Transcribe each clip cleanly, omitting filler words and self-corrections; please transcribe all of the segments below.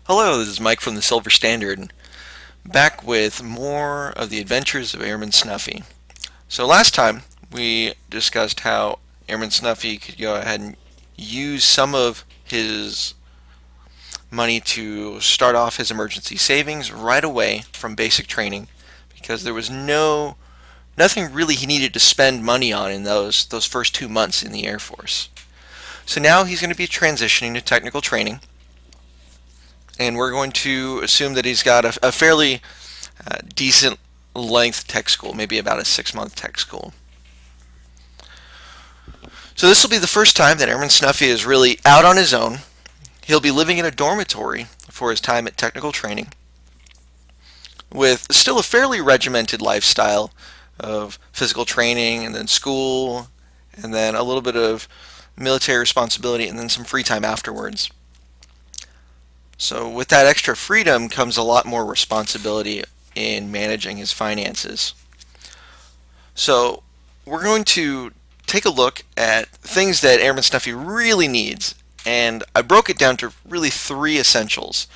Hello, this is Mike from the Silver Standard, back with more of the adventures of Airman Snuffy. So last time we discussed how Airman Snuffy could go ahead and use some of his money to start off his emergency savings right away from basic training because there was nothing really he needed to spend money on in those first 2 months in the Air Force. So now he's going to be transitioning to technical training, and we're going to assume that he's got a fairly decent length tech school, maybe about a 6 month tech school. So this will be the first time that Airman Snuffy is really out on his own. He'll be living in a dormitory for his time at technical training, with still a fairly regimented lifestyle of physical training and then school and then a little bit of military responsibility and then some free time afterwards. So with that extra freedom comes a lot more responsibility in managing his finances. So we're going to take a look at things that Airman Snuffy really needs, and I broke it down to really three essentials.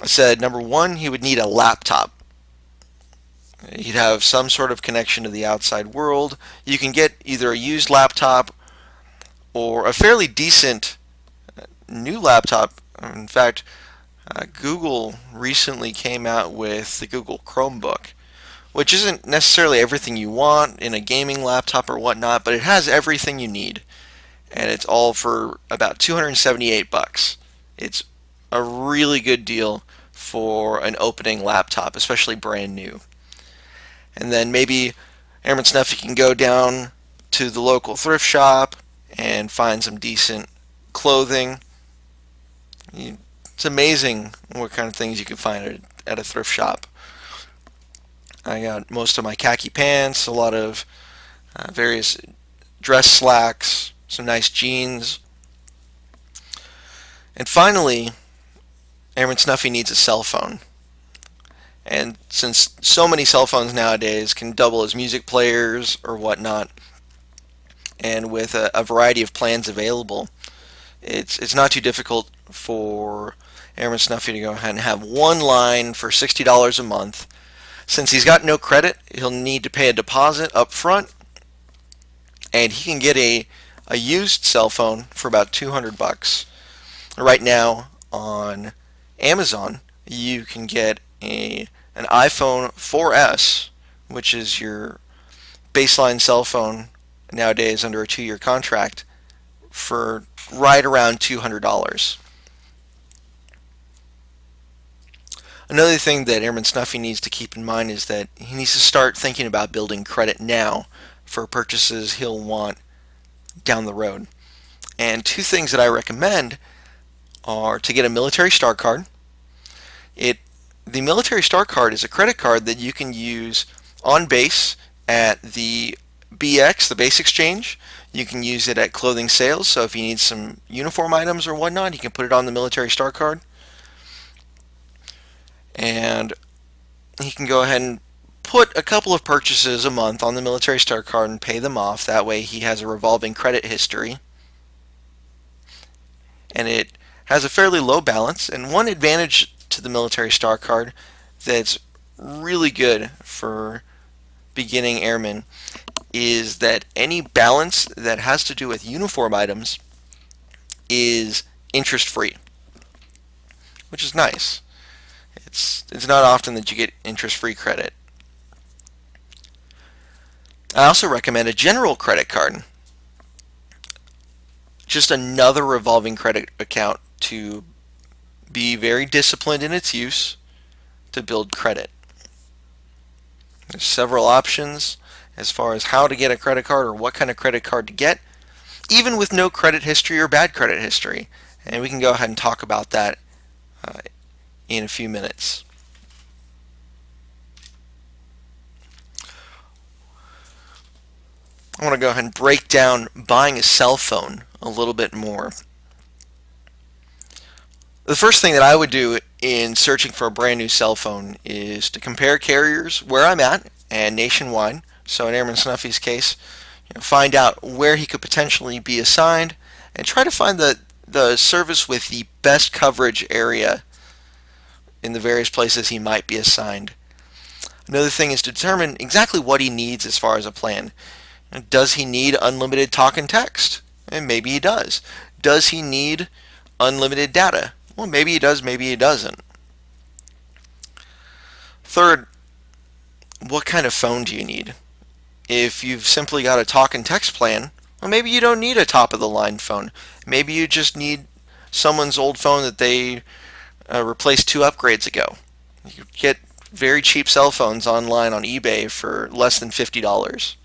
I said number one, he would need a laptop. He'd have some sort of connection to the outside world. You can get either a used laptop or a fairly decent new laptop. In fact, Google recently came out with the Google Chromebook, which isn't necessarily everything you want in a gaming laptop or whatnot, but it has everything you need, and it's all for about 278 bucks. It's a really good deal for an opening laptop, especially brand new. And then maybe Airman Snuffy can go down to the local thrift shop and find some decent clothing. It's amazing what kind of things you can find at a thrift shop. I got most of my khaki pants, a lot of various dress slacks, some nice jeans. And finally, Airman Snuffy needs a cell phone. And since so many cell phones nowadays can double as music players or whatnot, and with a variety of plans available, it's not too difficult for Airman Snuffy to go ahead and have one line for $60 a month. Since he's got no credit, he'll need to pay a deposit up front, and he can get a used cell phone for about 200 bucks. Right now on Amazon, you can get an iPhone 4S, which is your baseline cell phone nowadays under a 2-year contract, for right around $200. Another thing that Airman Snuffy needs to keep in mind is that he needs to start thinking about building credit now for purchases he'll want down the road. And two things that I recommend are to get a military star card. The military star card is a credit card that you can use on base at the BX, the base exchange. You can use it at clothing sales, so if you need some uniform items or whatnot, you can put it on the military star card. And he can go ahead and put a couple of purchases a month on the military star card and pay them off. That way he has a revolving credit history. And it has a fairly low balance. And one advantage to the military star card that's really good for beginning airmen is that any balance that has to do with uniform items is interest free, which is nice. It's not often that you get interest free credit. I also recommend a general credit card, just another revolving credit account to be very disciplined in its use to build credit. There's several options as far as how to get a credit card or what kind of credit card to get, even with no credit history or bad credit history. And we can go ahead and talk about that in a few minutes. I want to go ahead and break down buying a cell phone a little bit more. The first thing that I would do in searching for a brand new cell phone is to compare carriers where I'm at and nationwide. So in Airman Snuffy's case, find out where he could potentially be assigned and try to find the service with the best coverage area in the various places he might be assigned. Another thing is to determine exactly what he needs as far as a plan. Does he need unlimited talk and text? And maybe he does. Does he need unlimited data? Well, maybe he does, maybe he doesn't. Third, what kind of phone do you need? If you've simply got a talk and text plan, well, maybe you don't need a top of the line phone. Maybe you just need someone's old phone that they replaced 2 upgrades ago. You get very cheap cell phones online on eBay for less than $50.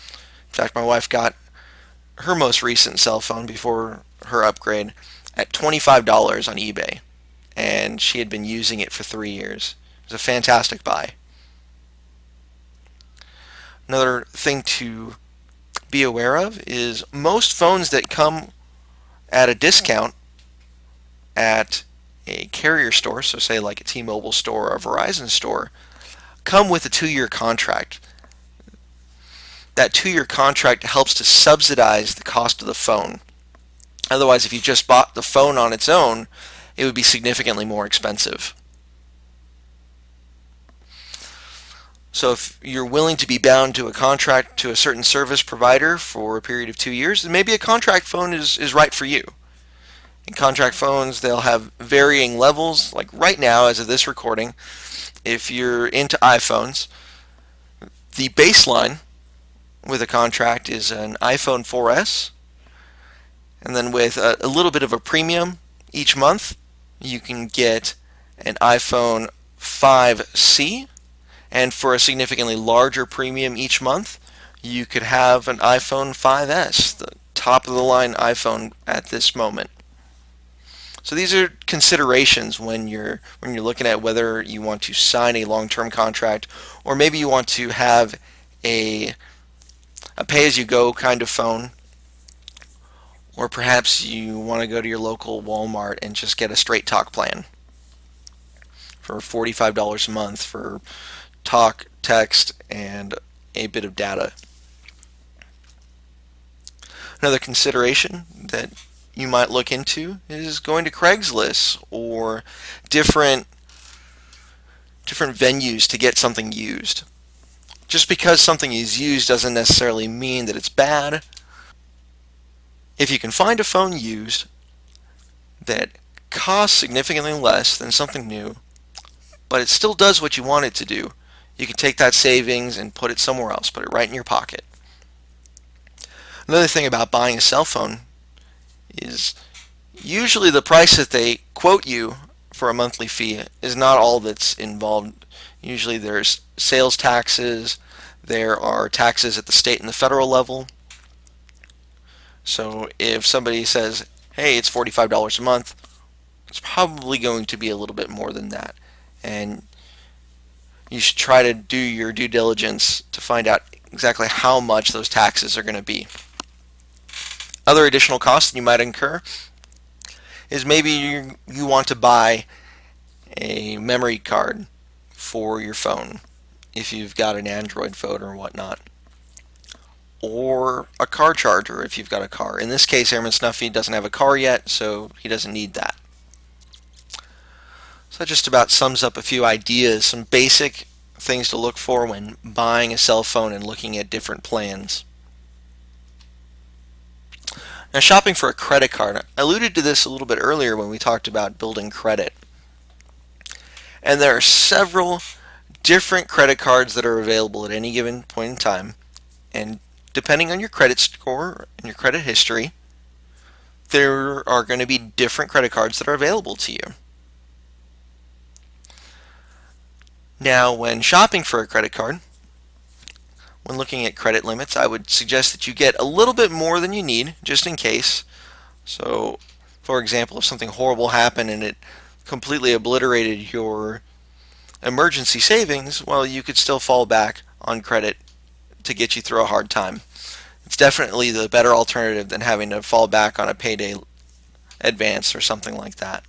In fact, my wife got her most recent cell phone before her upgrade at $25 on eBay, and she had been using it for 3 years. It was a fantastic buy. Another thing to be aware of is most phones that come at a discount at a carrier store, so say like a T-Mobile store or a Verizon store, come with a 2-year contract. That 2-year contract helps to subsidize the cost of the phone. Otherwise, if you just bought the phone on its own, it would be significantly more expensive. So if you're willing to be bound to a contract to a certain service provider for a period of 2 years, then maybe a contract phone is right for you. In contract phones, they'll have varying levels. Like right now, as of this recording, if you're into iPhones, the baseline with a contract is an iPhone 4S. And then with a little bit of a premium each month, you can get an iPhone 5C. And for a significantly larger premium each month, you could have an iPhone 5S, the top of the line iPhone at this moment. So these are considerations when you're looking at whether you want to sign a long-term contract, or maybe you want to have a pay-as-you-go kind of phone, or perhaps you want to go to your local Walmart and just get a straight talk plan for $45 a month for talk, text, and a bit of data. Another consideration that you might look into is going to Craigslist or different venues to get something used. Just because something is used doesn't necessarily mean that it's bad. If you can find a phone used that costs significantly less than something new, but it still does what you want it to do, you can take that savings and put it somewhere else, put it right in your pocket. Another thing about buying a cell phone is usually the price that they quote you for a monthly fee is not all that's involved. Usually there's sales taxes, there are taxes at the state and the federal level. So if somebody says, hey, it's $45 a month, it's probably going to be a little bit more than that. And you should try to do your due diligence to find out exactly how much those taxes are going to be. Other additional costs you might incur is maybe you want to buy a memory card for your phone if you've got an Android phone or whatnot, or a car charger if you've got a car. In this case, Airman Snuffy doesn't have a car yet, so he doesn't need that. So that just about sums up a few ideas, some basic things to look for when buying a cell phone and looking at different plans. Now, shopping for a credit card. I alluded to this a little bit earlier when we talked about building credit. And there are several different credit cards that are available at any given point in time. And depending on your credit score and your credit history, there are going to be different credit cards that are available to you. Now, when shopping for a credit card, when looking at credit limits, I would suggest that you get a little bit more than you need, just in case. So, for example, if something horrible happened and it completely obliterated your emergency savings, well, you could still fall back on credit to get you through a hard time. It's definitely the better alternative than having to fall back on a payday advance or something like that.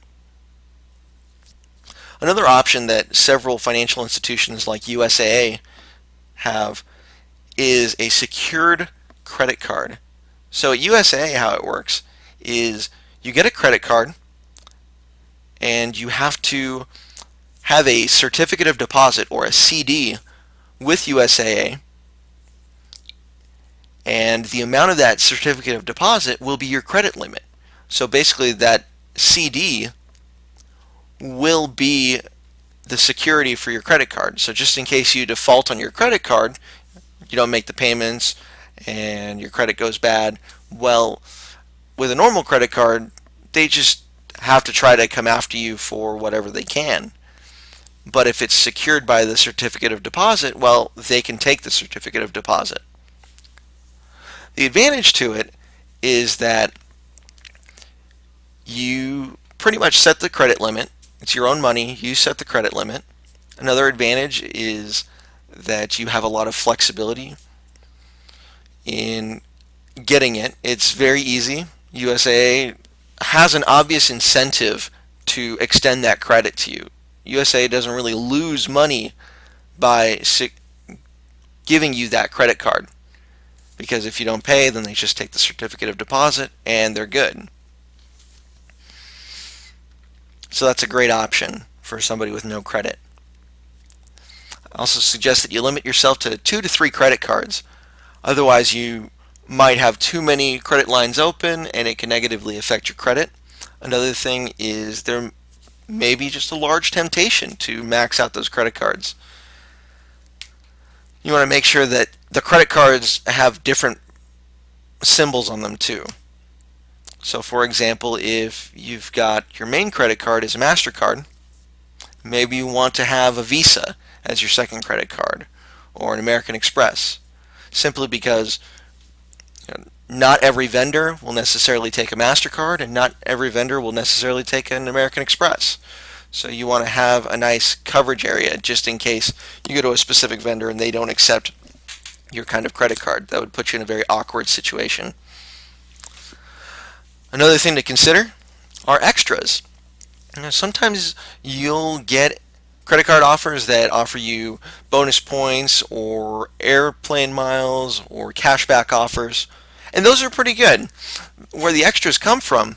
Another option that several financial institutions like USAA have is a secured credit card. So at USAA, how it works is You get a credit card, and you have to have a certificate of deposit, or a CD, with USAA, and the amount of that certificate of deposit will be your credit limit. So basically that CD will be the security for your credit card. So just in case you default on your credit card, you don't make the payments, and your credit goes bad, well, with a normal credit card, they just have to try to come after you for whatever they can. But if it's secured by the certificate of deposit, well, they can take the certificate of deposit. The advantage to it is that you pretty much set the credit limit. It's your own money. You set the credit limit. Another advantage is that you have a lot of flexibility in getting it. It's very easy. USAA has an obvious incentive to extend that credit to you. USAA doesn't really lose money by giving you that credit card, because if you don't pay, then they just take the certificate of deposit and they're good. So that's a great option for somebody with no credit. I also suggest that you limit yourself to 2 to 3 credit cards. Otherwise, you might have too many credit lines open and it can negatively affect your credit. Another thing is there may be just a large temptation to max out those credit cards. You want to make sure that the credit cards have different symbols on them too. So for example, if you've got your main credit card is a MasterCard, maybe you want to have a Visa as your second credit card, or an American Express, simply because not every vendor will necessarily take a MasterCard, and not every vendor will necessarily take an American Express. So you want to have a nice coverage area just in case you go to a specific vendor and they don't accept your kind of credit card. That would put you in a very awkward situation. Another thing to consider are extras. Sometimes you'll get credit card offers that offer you bonus points or airplane miles or cashback offers, and those are pretty good. Where the extras come from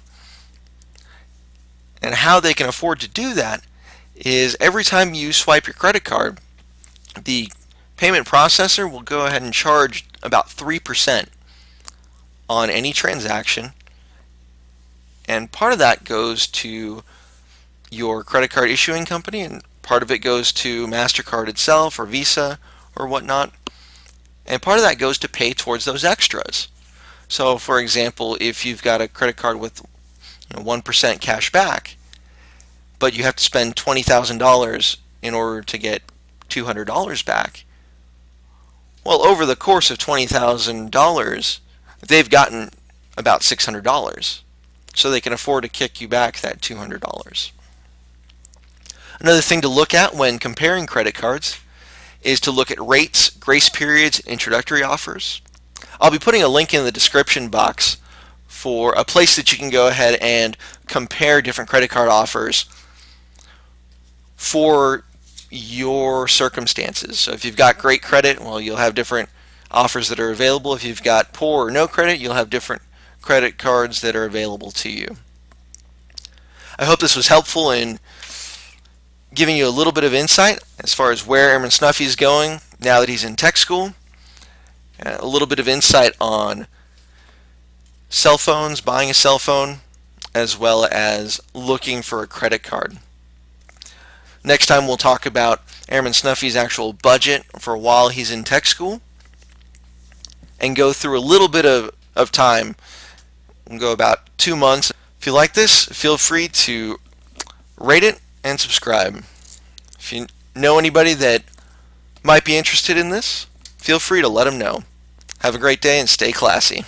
and how they can afford to do that is every time you swipe your credit card, the payment processor will go ahead and charge about 3% on any transaction, and part of that goes to your credit card issuing company, and part of it goes to MasterCard itself or Visa or whatnot, and part of that goes to pay towards those extras. So for example, if you've got a credit card with 1% cash back, but you have to spend $20,000 in order to get $200 back, well, over the course of $20,000, they've gotten about $600. So they can afford to kick you back that $200. Another thing to look at when comparing credit cards is to look at rates, grace periods, introductory offers. I'll be putting a link in the description box for a place that you can go ahead and compare different credit card offers for your circumstances. So if you've got great credit, well, you'll have different offers that are available. If you've got poor or no credit, you'll have different credit cards that are available to you. I hope this was helpful in giving you a little bit of insight as far as where Airman Snuffy is going now that he's in tech school, a little bit of insight on cell phones, buying a cell phone, as well as looking for a credit card. Next time we'll talk about Airman Snuffy's actual budget for while he's in tech school and go through a little bit of time. We'll go about 2 months. If you like this, feel free to rate it and subscribe. If you know anybody that might be interested in this, feel free to let them know. Have a great day and stay classy.